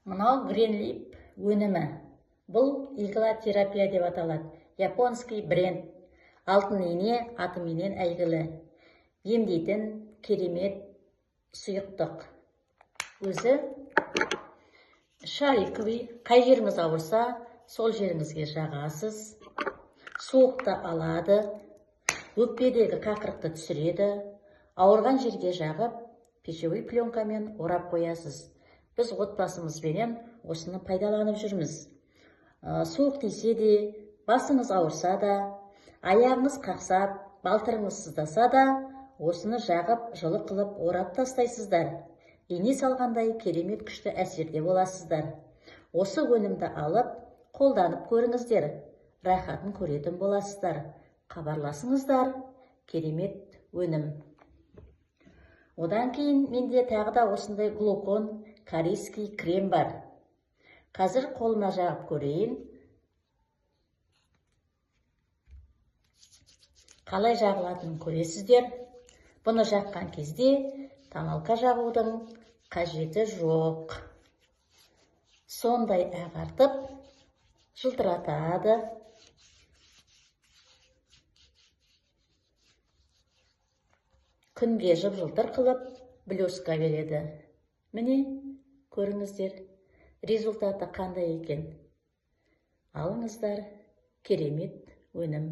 Мынау Greenleaf өнімі. Бұл иглотерапия деп аталады. Японский бренд. Алтын ине атыменен әйгілі. Емдейтін керемет сұйықтық. Өзі шариковый. Қай жеріңіз ауырса, сол жеріңізге жағасыз. Суықты алады. Өкпедегі қақырықты түсіреді. Ауырған жерге жағып, пищевой пленкамен орап қоясыз. Біз отбасымызбенен осыны пайдаланып жүрміз. Суық тисе де, басыңыз ауырса да, аяғыңыз қақсап, балтырыңыз сыздаса да, осыны жағып, жылы қылып орап тастайсыздар. Ине салғандай керемет күшті әсерде боласыздар. Осы өнімді алып, қолданып көріңіздер. Рахатын көретін боласыздар. Хабарласыңыздар. Керемет өнім. Одан кейін менде тағы да осындай глукон корейский крем бар. Қазір қолыма жағып көрейін. Қалай жағылатынын көресіздер. Бұны жаққан кезде тамалқа жағудың қажеті жоқ. Сондай ағартып, жылтыратады. Күнге жып-жылтыр қылып, блеска береді. Міне, көріңіздер, результаты қандай екен. Алыңыздар, керемет өнім.